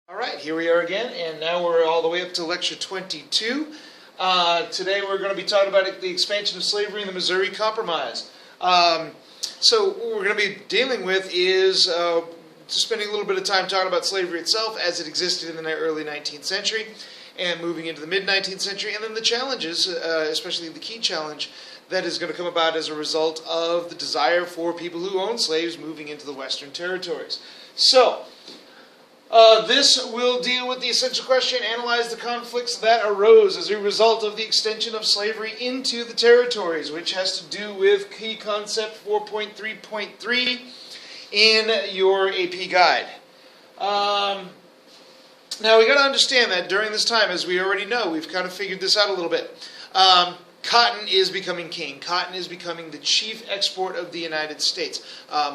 All right, here we are again, and now we're all the way up to lecture 22. Today we're going to be talking about the expansion of slavery in the Missouri Compromise. So what we're going to be dealing with is spending a little bit of time talking about slavery itself as it existed in the early 19th century and moving into the mid-19th century, and then the challenges, especially the key challenge that is going to come about as a result of the desire for people who own slaves moving into the Western territories. So, this will deal with the essential question, analyze the conflicts that arose as a result of the extension of slavery into the territories, which has to do with key concept 4.3.3 in your AP guide. Now we got to understand that during this time, as we already know, we've kind of figured this out a little bit. Cotton is becoming king. Cotton is becoming the chief export of the United States.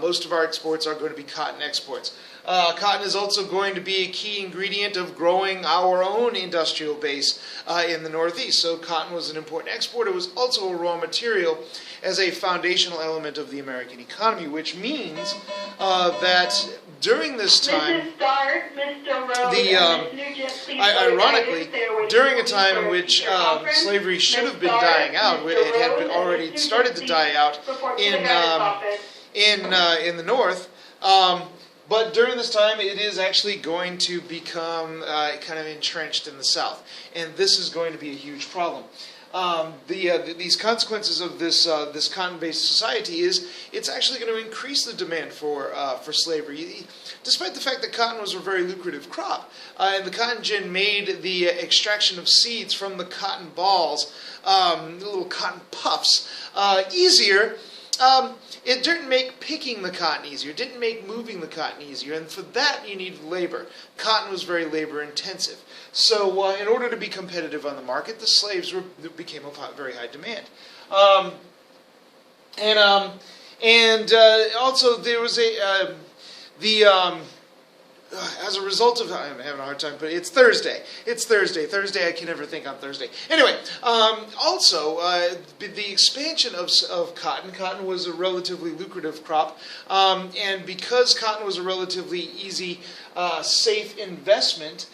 Most of our exports are going to be cotton exports. Cotton is also going to be a key ingredient of growing our own industrial base in the Northeast. So cotton was an important export. It was also a raw material as a foundational element of the American economy, which means that during this time, ironically, during a time in which slavery should have been dying out, it had been already started to die out in the North. But during this time, it is actually going to become kind of entrenched in the South, and this is going to be a huge problem. These consequences of this cotton-based society is it's actually going to increase the demand for slavery, despite the fact that cotton was a very lucrative crop, and the cotton gin made the extraction of seeds from the cotton balls, the little cotton puffs, easier. It didn't make picking the cotton easier. It didn't make moving the cotton easier. And for that, you need labor. Cotton was very labor intensive. So in order to be competitive on the market, the slaves became of very high demand. Also there was as a result of, I'm having a hard time, but it's Thursday. It's Thursday. Thursday, I can never think on Thursday. Anyway, the expansion of cotton. Cotton was a relatively lucrative crop, and because cotton was a relatively easy, safe investment,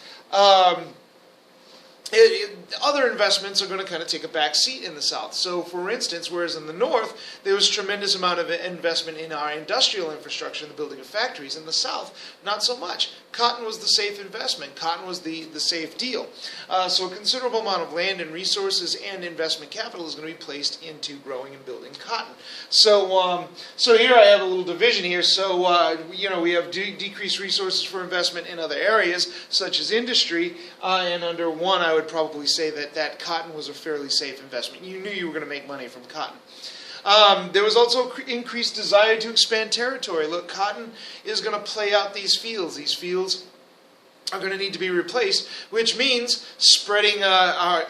other investments are going to kind of take a back seat in the South. So, for instance, whereas in the North, there was a tremendous amount of investment in our industrial infrastructure and the building of factories. In the South, not so much. Cotton was the safe investment. Cotton was the safe deal. So a considerable amount of land and resources and investment capital is going to be placed into growing and building cotton. So, so here I have a little division here. So, we have decreased resources for investment in other areas, such as industry, and under one, I would probably say that cotton was a fairly safe investment. You knew you were going to make money from cotton. There was also increased desire to expand territory. Look, cotton is going to play out these fields. These fields are going to need to be replaced, which means spreading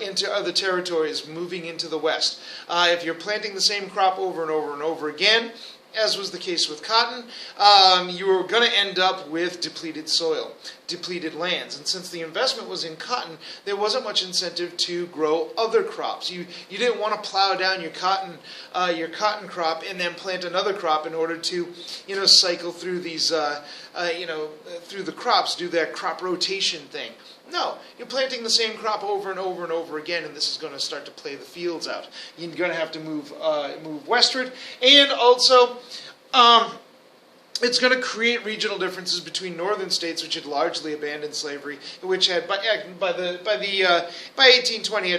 into other territories, moving into the West. If you're planting the same crop over and over and over again, as was the case with cotton, you were going to end up with depleted soil, depleted lands. And since the investment was in cotton, there wasn't much incentive to grow other crops. You didn't want to plow down your cotton crop and then plant another crop in order to, cycle through these, through the crops, do that crop rotation thing. No, you're planting the same crop over and over and over again, and this is going to start to play the fields out. You're going to have to move westward, and also it's going to create regional differences between northern states, which had largely abandoned slavery, which had by 1820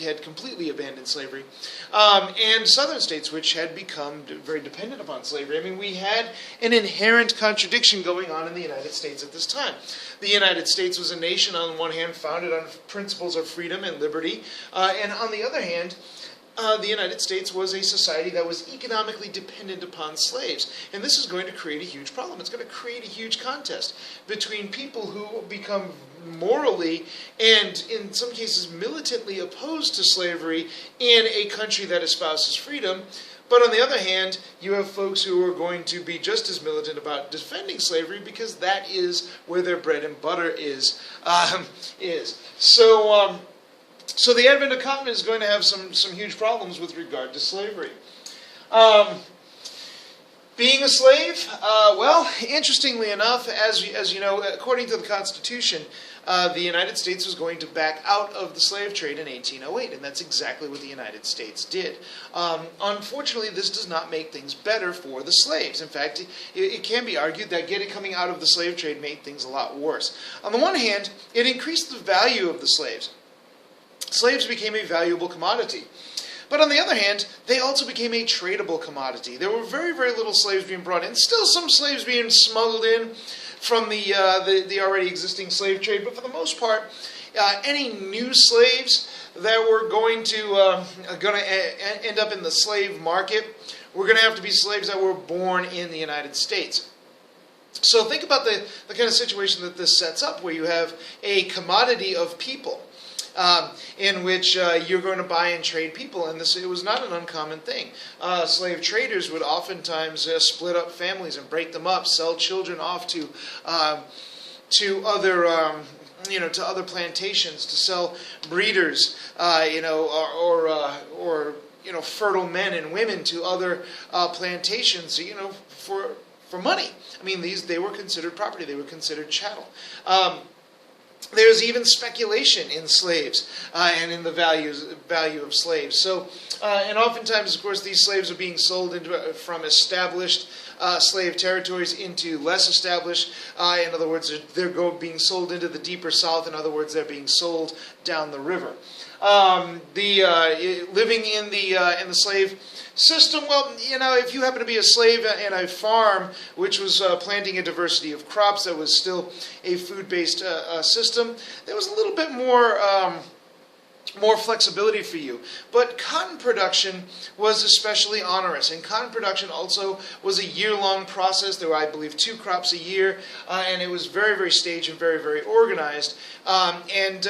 had completely abandoned slavery, and southern states, which had become very dependent upon slavery. I mean, we had an inherent contradiction going on in the United States at this time. The United States was a nation, on one hand, founded on principles of freedom and liberty, and on the other hand, the United States was a society that was economically dependent upon slaves. And this is going to create a huge problem. It's going to create a huge contest between people who become morally and, in some cases, militantly opposed to slavery in a country that espouses freedom. But on the other hand, you have folks who are going to be just as militant about defending slavery because that is where their bread and butter is. So the advent of cotton is going to have some huge problems with regard to slavery. Being a slave, well, interestingly enough, as you know, according to the Constitution, the United States was going to back out of the slave trade in 1808, and that's exactly what the United States did. Unfortunately, this does not make things better for the slaves. In fact, it can be argued that coming out of the slave trade made things a lot worse. On the one hand, it increased the value of the slaves. Slaves became a valuable commodity. But on the other hand, they also became a tradable commodity. There were very, very little slaves being brought in. Still some slaves being smuggled in from the already existing slave trade. But for the most part, any new slaves that were going to end up in the slave market were going to have to be slaves that were born in the United States. So think about the kind of situation that this sets up, where you have a commodity of people. In which you're going to buy and trade people, and it was not an uncommon thing. Slave traders would oftentimes split up families and break them up, sell children off to other to other plantations, to sell breeders, or fertile men and women to other plantations, for money. I mean, they were considered property; they were considered chattel. There's even speculation in slaves and in the value of slaves. So, and oftentimes, of course, these slaves are being sold from established slave territories into less established. In other words, they're being sold into the deeper south. In other words, they're being sold down the river. Living in the slave system, well, if you happen to be a slave in a farm which was planting a diversity of crops, that was still a food-based system, there was a little bit more flexibility for you. But cotton production was especially onerous, and cotton production also was a year-long process. There were, I believe, 2 crops a year, and it was very, very staged and very, very organized. And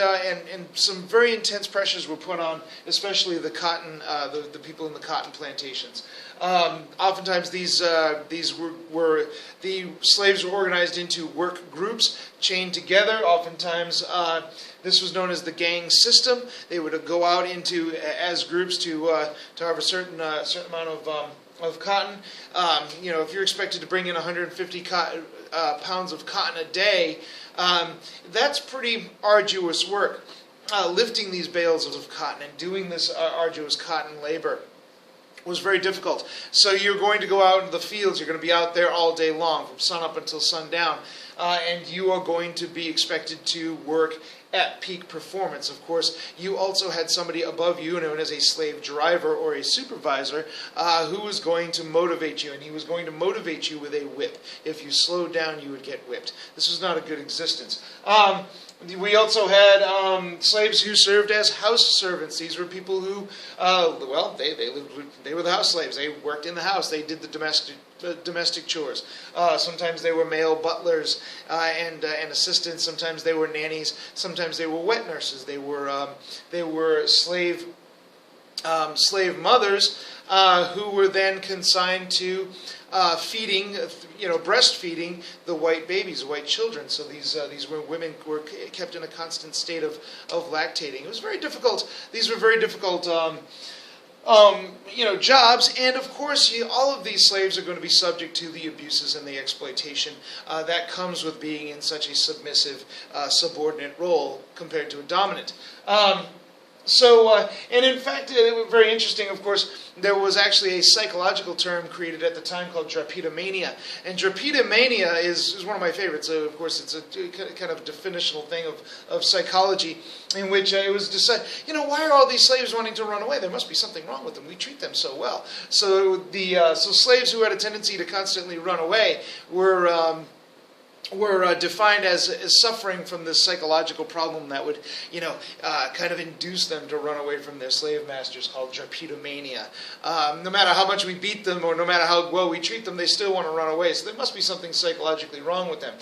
some very intense pressures were put on, especially the people in the cotton plantations. Oftentimes, the slaves were organized into work groups, chained together. Oftentimes, this was known as the gang system. They would go out as groups to have a certain amount of cotton. If you're expected to bring in 150 pounds of cotton a day, that's pretty arduous work. Lifting these bales of cotton and doing this arduous cotton labor was very difficult. So you're going to go out into the fields. You're going to be out there all day long, from sun up until sundown, and you are going to be expected to work at peak performance. Of course, you also had somebody above you, known as a slave driver or a supervisor, who was going to motivate you, and he was going to motivate you with a whip. If you slowed down, you would get whipped. This was not a good existence. We also had slaves who served as house servants. These were people who, they were the house slaves. They worked in the house. They did the domestic chores. Sometimes they were male butlers and assistants. Sometimes they were nannies. Sometimes they were wet nurses. They were slave mothers who were then consigned to breastfeeding the white babies, the white children. So these women were kept in a constant state of lactating. It was very difficult. These were very difficult jobs, and of course, all of these slaves are going to be subject to the abuses and the exploitation that comes with being in such a submissive, subordinate role compared to a dominant. And in fact, it was very interesting, of course, there was actually a psychological term created at the time called drapetomania. And drapetomania is one of my favorites. So, of course, it's a kind of definitional thing of psychology, in which it was decided, why are all these slaves wanting to run away? There must be something wrong with them. We treat them so well. So so slaves who had a tendency to constantly run away were defined as suffering from this psychological problem that would, kind of induce them to run away from their slave masters, called drapetomania. No matter how much we beat them or no matter how well we treat them, they still want to run away. So there must be something psychologically wrong with them.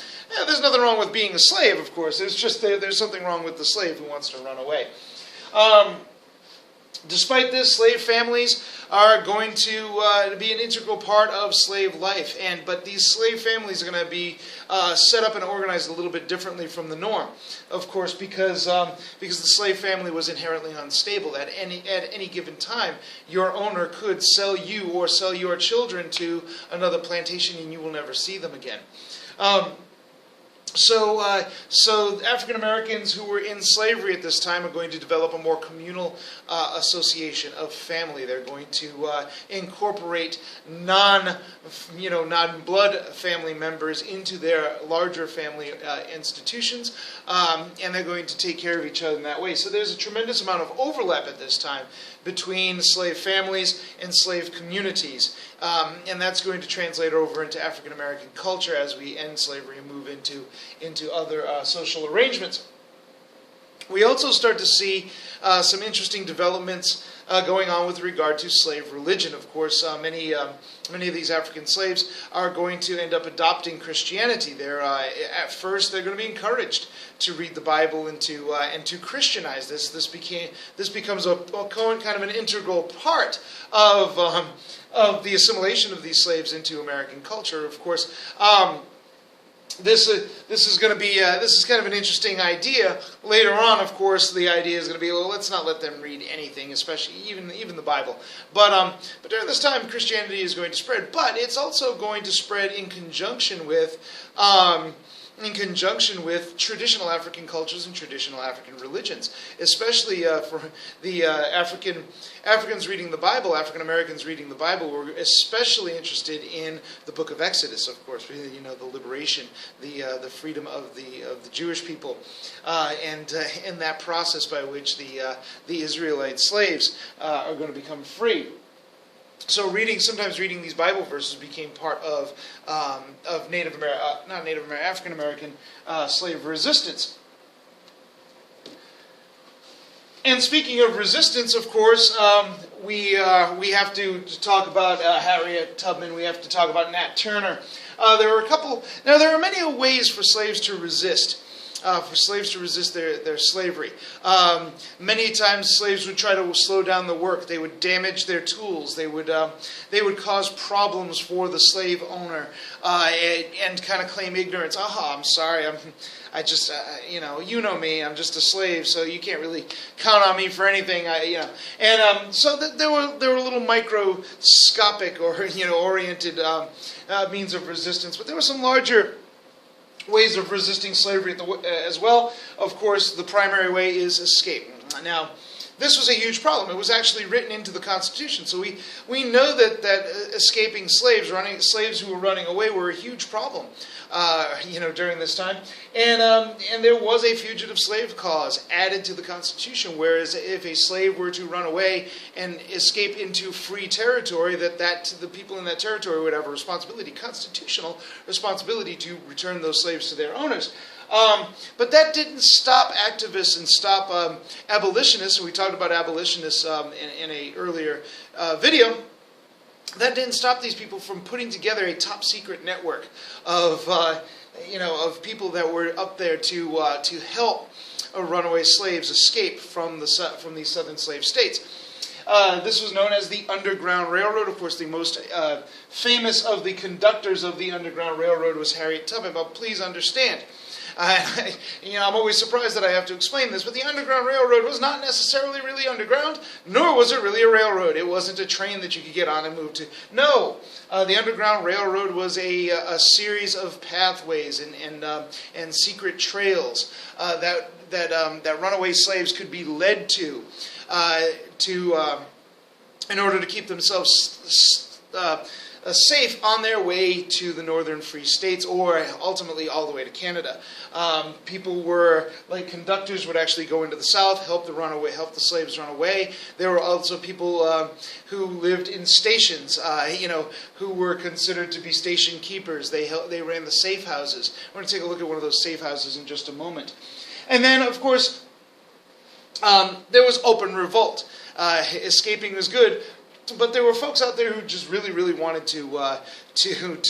There's nothing wrong with being a slave, of course. It's just there's something wrong with the slave who wants to run away. Despite this, slave families are going to be an integral part of slave life, but these slave families are going to be set up and organized a little bit differently from the norm, of course, because the slave family was inherently unstable. At any given time, your owner could sell you or sell your children to another plantation, and you will never see them again. So African Americans who were in slavery at this time are going to develop a more communal association of family. They're going to incorporate non-blood family members into their larger family institutions, and they're going to take care of each other in that way. So there's a tremendous amount of overlap at this time between slave families and slave communities. And that's going to translate over into African American culture as we end slavery and move into other social arrangements. We also start to see some interesting developments going on with regard to slave religion. Of course, many of these African slaves are going to end up adopting Christianity. At first, they're going to be encouraged to read the Bible and to Christianize this. This becomes a kind of an integral part of the assimilation of these slaves into American culture. Of course, this is going to be this is kind of an interesting idea. Later on, of course, the idea is going to be, well, let's not let them read anything, especially even the Bible. But during this time, Christianity is going to spread, but it's also going to spread in conjunction with traditional African cultures and traditional African religions, especially for the Africans reading the Bible. African Americans reading the Bible were especially interested in the Book of Exodus, of course, the liberation, the freedom of the Jewish people, and in that process by which the Israelite slaves are going to become free. So sometimes reading these Bible verses became part of African American slave resistance. And speaking of resistance, of course, we have to talk about Harriet Tubman. We have to talk about Nat Turner. There are many ways for slaves to resist. Their slavery. Many times slaves would try to slow down the work. They would damage their tools. They would cause problems for the slave owner and kind of claim ignorance. I'm sorry. I just you know me. I'm just a slave, so you can't really count on me for anything. So there were little microscopic or oriented means of resistance, but there were some larger ways of resisting slavery as well. Of course, the primary way is escape. Now, this was a huge problem. It was actually written into the Constitution. So we know that escaping slaves who were running away, were a huge problem, during this time. And there was a fugitive slave clause added to the Constitution, whereas if a slave were to run away and escape into free territory, that the people in that territory would have a constitutional responsibility to return those slaves to their owners. But that didn't stop activists and stop abolitionists. We talked about abolitionists in an earlier video. That didn't stop these people from putting together a top secret network of people that were up there to help runaway slaves escape from these southern slave states. This was known as the Underground Railroad. Of course, the most famous of the conductors of the Underground Railroad was Harriet Tubman. But please understand, I'm always surprised that I have to explain this, but the Underground Railroad was not necessarily really underground, nor was it really a railroad. It wasn't a train that you could get on and move to. No, the Underground Railroad was a series of pathways and secret trails that runaway slaves could be led to in order to keep themselves safe on their way to the northern free states, or ultimately all the way to Canada. People were, like conductors, would actually go into the south, help the slaves run away. There were also people who lived in stations, who were considered to be station keepers. They ran the safe houses. We're going to take a look at one of those safe houses in just a moment. And then, of course, there was open revolt. Escaping was good. But there were folks out there who just really, really wanted to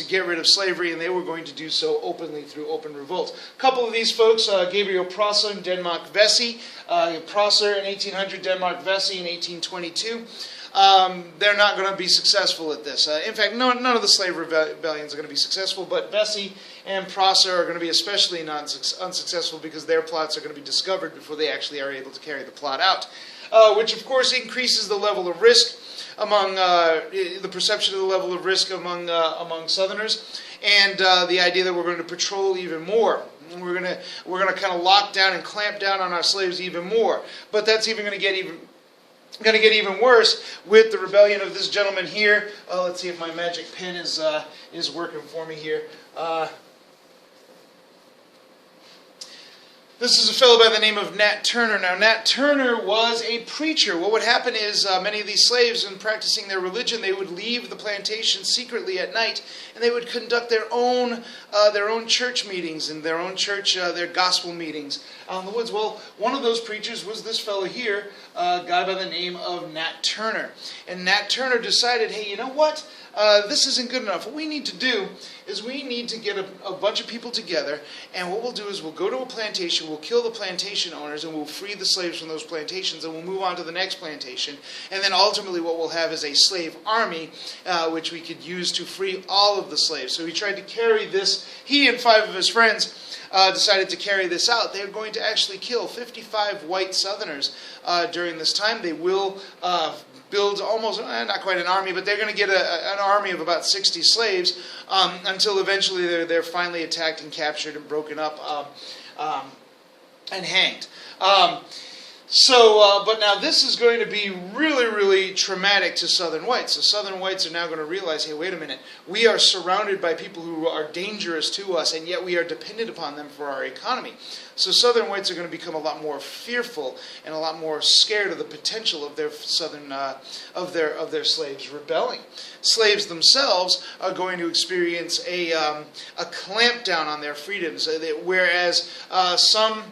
get rid of slavery, and they were going to do so openly through open revolt. A couple of these folks, Gabriel Prosser and Denmark Vesey, Prosser in 1800, Denmark Vesey in 1822. They're not going to be successful at this. In fact, none of the slave rebellions are going to be successful, but Vesey and Prosser are going to be especially unsuccessful because their plots are going to be discovered before they actually are able to carry the plot out, which of course increases the level of risk among the perception of the level of risk among Southerners, and the idea that we're going to patrol even more. We're going to kind of lock down and clamp down on our slaves even more. But that's even going to get even worse with the rebellion of this gentleman here. Let's see if my magic pen is working for me here. This is a fellow by the name of Nat Turner. Now, Nat Turner was a preacher. What would happen is many of these slaves, in practicing their religion, they would leave the plantation secretly at night, and they would conduct their own church meetings and their own church, their gospel meetings out in the woods. Well, one of those preachers was this fellow here, a guy by the name of Nat Turner. And Nat Turner decided, hey, you know what? This isn't good enough. What we need to do is we need to get a bunch of people together, and what we'll do is we'll go to a plantation, we'll kill the plantation owners, and we'll free the slaves from those plantations, and we'll move on to the next plantation. And then ultimately what we'll have is a slave army, which we could use to free all of the slaves. So he tried to carry this. He and 5 of his friends decided to carry this out. They're going to actually kill 55 white Southerners during this time. They will build almost, not quite an army, but they're going to get an army of about 60 slaves until eventually they're finally attacked and captured and broken up and hanged. But now this is going to be really, really traumatic to Southern whites. So Southern whites are now going to realize, hey, wait a minute, we are surrounded by people who are dangerous to us, and yet we are dependent upon them for our economy. So Southern whites are going to become a lot more fearful and a lot more scared of the potential of their of their slaves rebelling. Slaves themselves are going to experience a clampdown on their freedoms, whereas some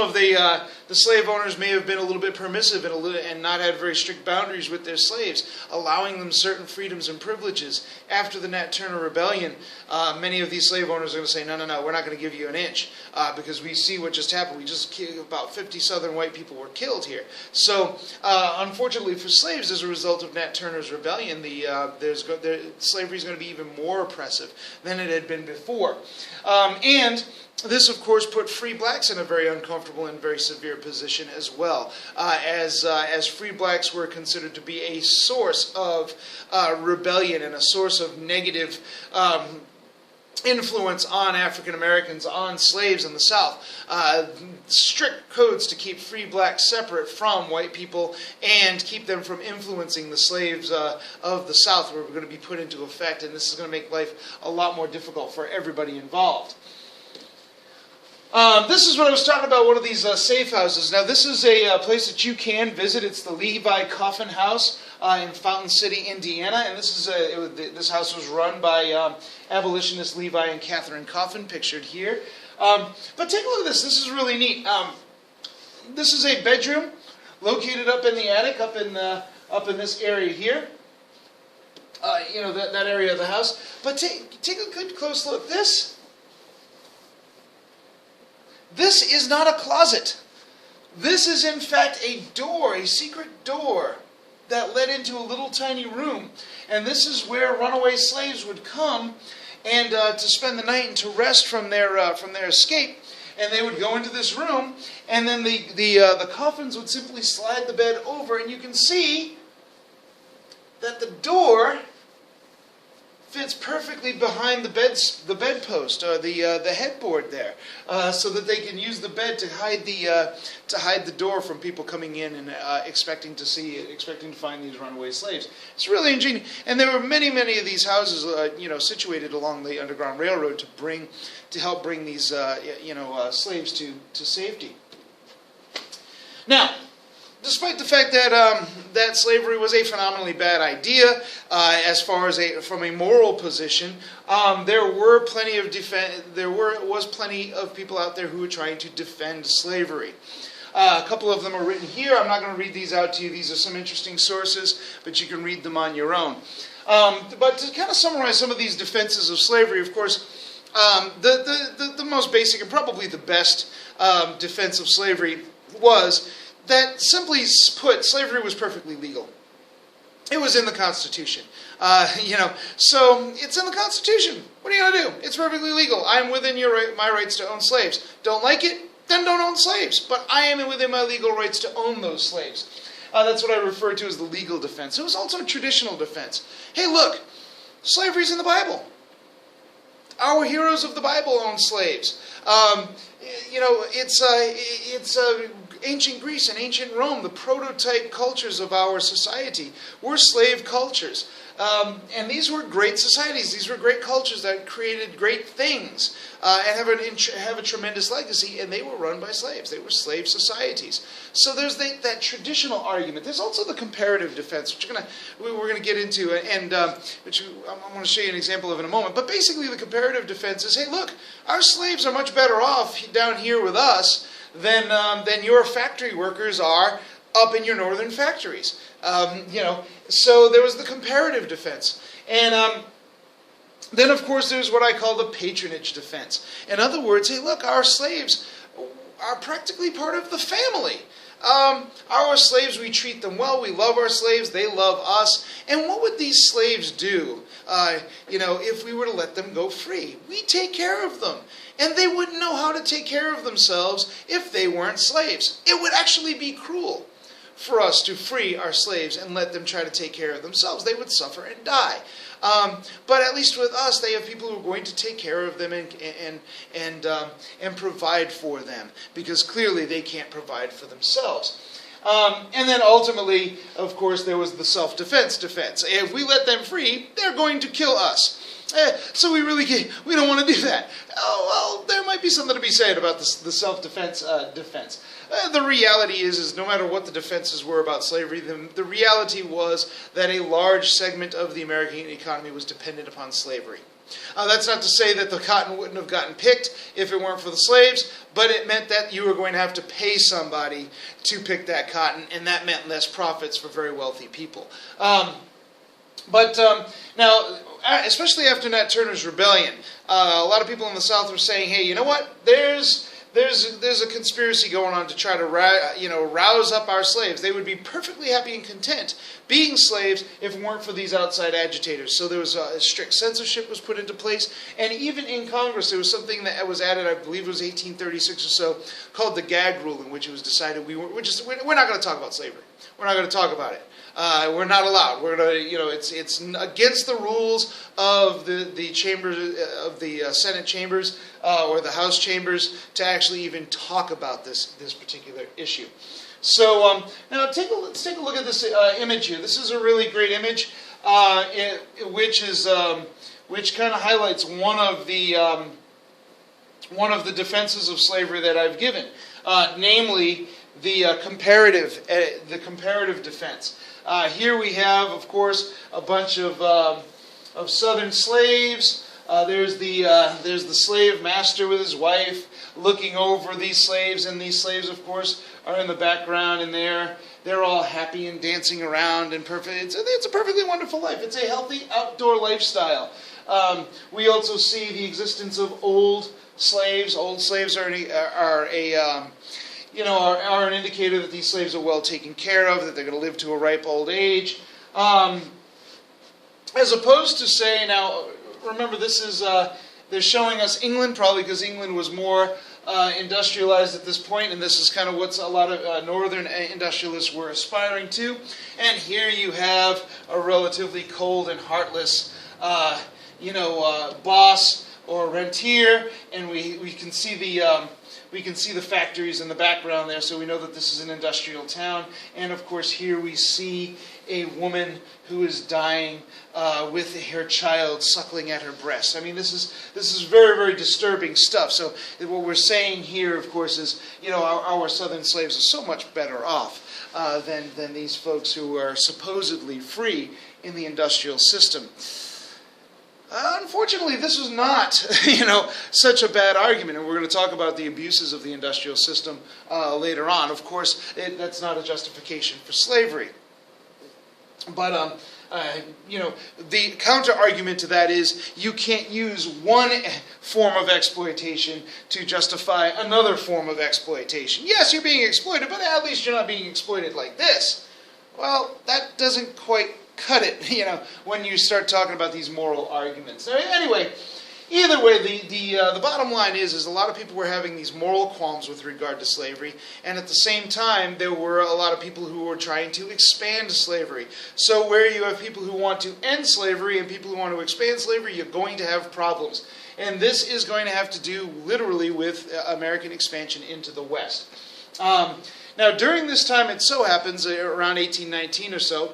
of the slave owners may have been a little bit permissive and not had very strict boundaries with their slaves, allowing them certain freedoms and privileges. After the Nat Turner Rebellion, many of these slave owners are going to say, no, we're not going to give you an inch, because we see what just happened. We just killed about 50 Southern white people were killed here. So, unfortunately for slaves, as a result of Nat Turner's rebellion, slavery is going to be even more oppressive than it had been before. And this, of course, put free blacks in a very uncomfortable and very severe position as well, as free blacks were considered to be a source of rebellion and a source of negative influence on African Americans, on slaves in the South. Strict codes to keep free blacks separate from white people and keep them from influencing the slaves of the South were going to be put into effect, and this is going to make life a lot more difficult for everybody involved. This is what I was talking about, one of these safe houses. Now, this is a place that you can visit. It's the Levi Coffin House in Fountain City, Indiana. And this house was run by abolitionists Levi and Catherine Coffin, pictured here. But take a look at this. This is really neat. This is a bedroom located up in the attic, up in this area here. That area of the house. But take a good close look. This is not a closet. This is, in fact, a door, a secret door that led into a little tiny room. And this is where runaway slaves would come and to spend the night and to rest from their escape. And they would go into this room, and then the coffins would simply slide the bed over, and you can see that the door fits perfectly behind the bedpost or the headboard there, so that they can use the bed to hide the door from people coming in and expecting to find these runaway slaves. It's really ingenious, and there were many of these houses, situated along the Underground Railroad to help bring these slaves to safety. Now, despite the fact that slavery was a phenomenally bad idea, as far as from a moral position, there was plenty of people out there who were trying to defend slavery. A couple of them are written here. I'm not going to read these out to you. These are some interesting sources, but you can read them on your own. But to kind of summarize some of these defenses of slavery, of course, the most basic and probably the best defense of slavery was that, simply put, slavery was perfectly legal. It was in the Constitution. So it's in the Constitution. What are you going to do? It's perfectly legal. I am within my rights to own slaves. Don't like it? Then don't own slaves. But I am within my legal rights to own those slaves. That's what I refer to as the legal defense. It was also a traditional defense. Hey, look, slavery's in the Bible. Our heroes of the Bible owned slaves. It's ancient Greece and ancient Rome, the prototype cultures of our society, were slave cultures. And these were great societies. These were great cultures that created great things and have a tremendous legacy, and they were run by slaves. They were slave societies. So there's that traditional argument. There's also the comparative defense, which we're going to get into, and which I'm going to show you an example of in a moment. But basically the comparative defense is, hey, look, our slaves are much better off down here with us than your factory workers are up in your northern factories. So there was the comparative defense. And then, of course, there's what I call the patronage defense. In other words, hey, look, our slaves are practically part of the family. Our slaves, we treat them well. We love our slaves. They love us. And what would these slaves do, if we were to let them go free? We take care of them. And they wouldn't know how to take care of themselves if they weren't slaves. It would actually be cruel for us to free our slaves and let them try to take care of themselves. They would suffer and die. But at least with us, they have people who are going to take care of them and provide for them, because clearly they can't provide for themselves. And then ultimately, of course, there was the self-defense defense. If we let them free, they're going to kill us. So we don't want to do that. Oh, well, there might be something to be said about the self-defense defense. The reality is no matter what the defenses were about slavery, the reality was that a large segment of the American economy was dependent upon slavery. That's not to say that the cotton wouldn't have gotten picked if it weren't for the slaves, but it meant that you were going to have to pay somebody to pick that cotton, and that meant less profits for very wealthy people. Now, especially after Nat Turner's rebellion, a lot of people in the South were saying, hey, you know what? There's a conspiracy going on to try to rouse up our slaves. They would be perfectly happy and content being slaves if it weren't for these outside agitators. So there was a strict censorship was put into place, and even in Congress there was something that was added, I believe it was 1836 or so, called the gag rule, in which it was decided we're not going to talk about slavery. We're not going to talk about it. We're not allowed. We're going to, it's against the rules of the chambers of the Senate chambers or the House chambers to actually even talk about this particular issue. So now let's take a look at this image here. This is a really great image, which kind of highlights one of the defenses of slavery that I've given, namely the comparative defense. Here we have, of course, a bunch of Southern slaves. There's the slave master with his wife looking over these slaves, and these slaves, of course, are in the background, and they're all happy and dancing around and perfect. It's a perfectly wonderful life. It's a healthy outdoor lifestyle. We also see the existence of old slaves. Old slaves are an indicator that these slaves are well taken care of, that they're going to live to a ripe old age. As opposed to, say, now, remember this is, they're showing us England, probably because England was more industrialized at this point, and this is kind of what a lot of northern industrialists were aspiring to. And here you have a relatively cold and heartless, boss or rentier, and we can see the factories in the background there, so we know that this is an industrial town. And of course, here we see a woman who is dying with her child suckling at her breast. I mean, this is very, very disturbing stuff. So what we're saying here, of course, is our Southern slaves are so much better off than these folks who are supposedly free in the industrial system. Unfortunately, this was not, such a bad argument, and we're going to talk about the abuses of the industrial system later on. Of course, that's not a justification for slavery. But, the counter-argument to that is you can't use one form of exploitation to justify another form of exploitation. Yes, you're being exploited, but at least you're not being exploited like this. Well, that doesn't quite cut it, when you start talking about these moral arguments. Anyway, either way, the bottom line is a lot of people were having these moral qualms with regard to slavery, and at the same time, there were a lot of people who were trying to expand slavery. So where you have people who want to end slavery and people who want to expand slavery, you're going to have problems. And this is going to have to do literally with American expansion into the West. Now, during this time, it so happens, around 1819 or so,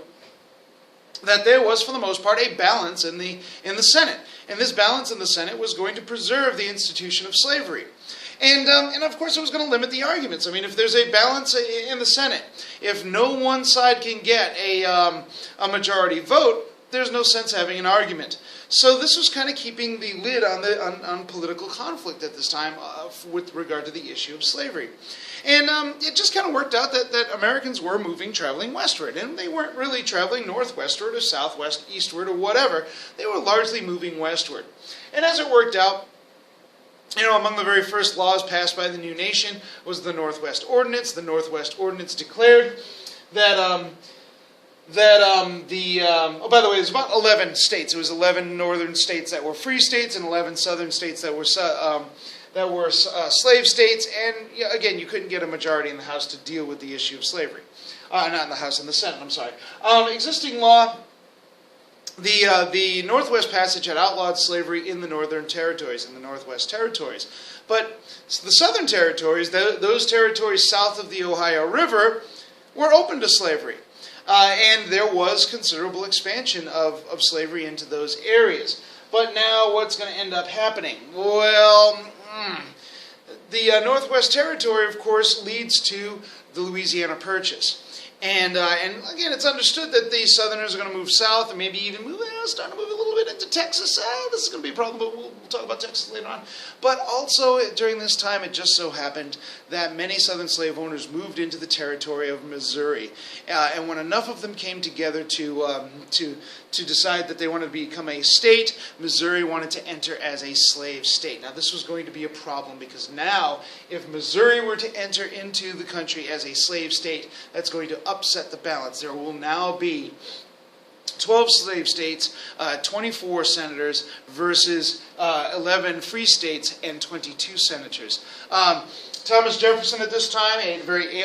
that there was, for the most part, a balance in the Senate. And this balance in the Senate was going to preserve the institution of slavery. And of course, it was going to limit the arguments. I mean, if there's a balance in the Senate, if no one side can get a majority vote, there's no sense having an argument. So this was kind of keeping the lid on political conflict at this time with regard to the issue of slavery. And it just kind of worked out that Americans were traveling westward. And they weren't really traveling northwestward or southwest, eastward, or whatever. They were largely moving westward. And as it worked out, among the very first laws passed by the new nation was the Northwest Ordinance. The Northwest Ordinance declared that by the way, it was about 11 states. It was 11 northern states that were free states and 11 southern states that were slave states. And again, you couldn't get a majority in the House to deal with the issue of slavery. Not in the House, in the Senate, I'm sorry. Existing law, the Northwest Passage had outlawed slavery in the Northern Territories, in the Northwest Territories. But the Southern Territories, those territories south of the Ohio River, were open to slavery. And there was considerable expansion of slavery into those areas. But now what's going to end up happening? Well, the Northwest Territory, of course, leads to the Louisiana Purchase. And again, it's understood that the Southerners are going to move south and maybe even start to move a little bit into Texas. This is going to be a problem, but we'll talk about Texas later on. But also, during this time, it just so happened that many Southern slave owners moved into the territory of Missouri. And when enough of them came together to decide that they wanted to become a state, Missouri wanted to enter as a slave state. Now, this was going to be a problem because now, if Missouri were to enter into the country as a slave state, that's going to upset the balance. There will now be 12 slave states, 24 senators versus 11 free states and 22 senators. Thomas Jefferson at this time, a very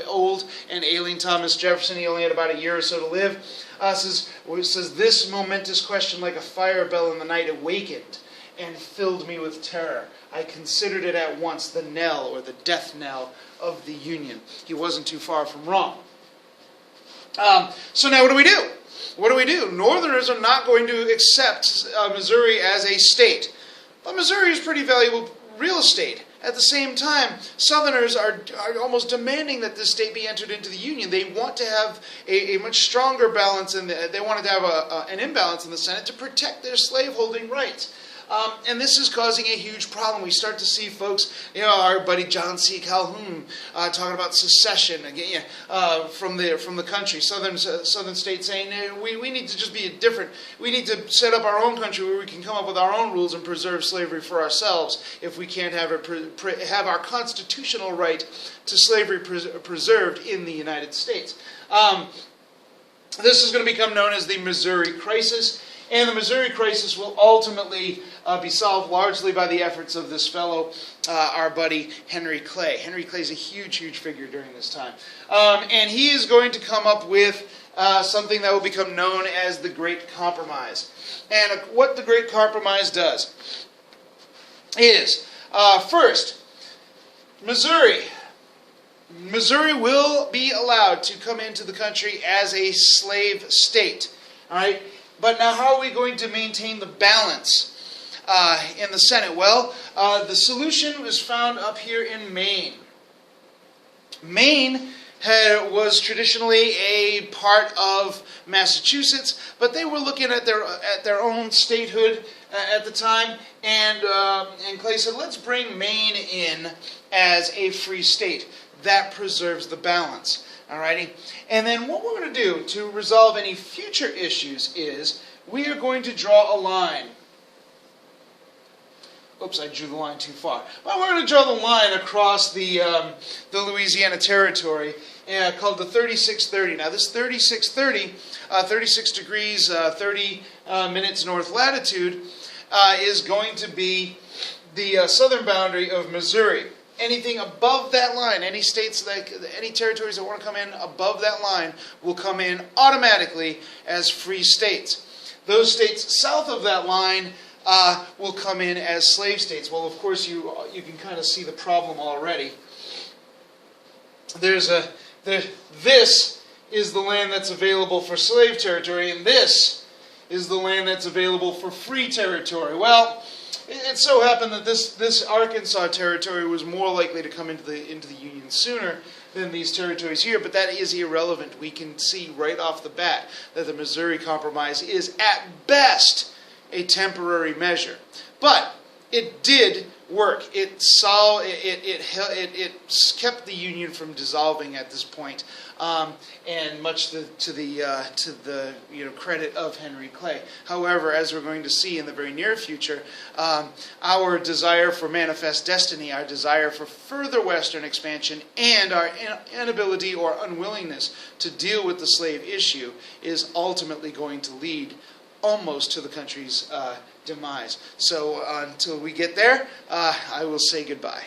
old and ailing Thomas Jefferson, he only had about a year or so to live, says, "This momentous question like a fire bell in the night awakened and filled me with terror. I considered it at once the knell or the death knell of the Union." He wasn't too far from wrong. So now what do we do? What do we do? Northerners are not going to accept Missouri as a state. But Missouri is pretty valuable real estate. At the same time, Southerners are almost demanding that this state be entered into the Union. They want to have a much stronger balance, they wanted to have an imbalance in the Senate to protect their slaveholding rights. And this is causing a huge problem. We start to see folks, our buddy John C. Calhoun talking about secession again from the country, southern states saying we need to just be different. We need to set up our own country where we can come up with our own rules and preserve slavery for ourselves if we can't have have our constitutional right to slavery preserved in the United States. This is going to become known as the Missouri Crisis. And the Missouri Crisis will ultimately be solved largely by the efforts of this fellow, our buddy Henry Clay. Henry Clay is a huge, huge figure during this time. And he is going to come up with something that will become known as the Great Compromise. And what the Great Compromise does is, first, Missouri will be allowed to come into the country as a slave state. All right? But now how are we going to maintain the balance in the Senate? Well, the solution was found up here in Maine. Maine was traditionally a part of Massachusetts, but they were looking at their own statehood at the time, and Clay said, let's bring Maine in as a free state. That preserves the balance. Alrighty? And then what we're going to do to resolve any future issues is we are going to draw a line. Oops, I drew the line too far. Well, we're going to draw the line across the Louisiana Territory called the 3630. Now, this 3630, 36 degrees, 30 minutes north latitude, is going to be the southern boundary of Missouri. Anything above that line, any states, any territories that want to come in above that line will come in automatically as free states. Those states south of that line will come in as slave states. Well, of course, you can kind of see the problem already. This is the land that's available for slave territory, and this is the land that's available for free territory. Well, it so happened that this Arkansas territory was more likely to come into the Union sooner than these territories here, but that is irrelevant. We can see right off the bat that the Missouri Compromise is at best a temporary measure, but it did work. It kept the Union from dissolving at this point, and much to the credit of Henry Clay. However, as we're going to see in the very near future, our desire for manifest destiny, our desire for further Western expansion, and our inability or unwillingness to deal with the slave issue is ultimately going to lead almost to the country's demise. So until we get there, I will say goodbye.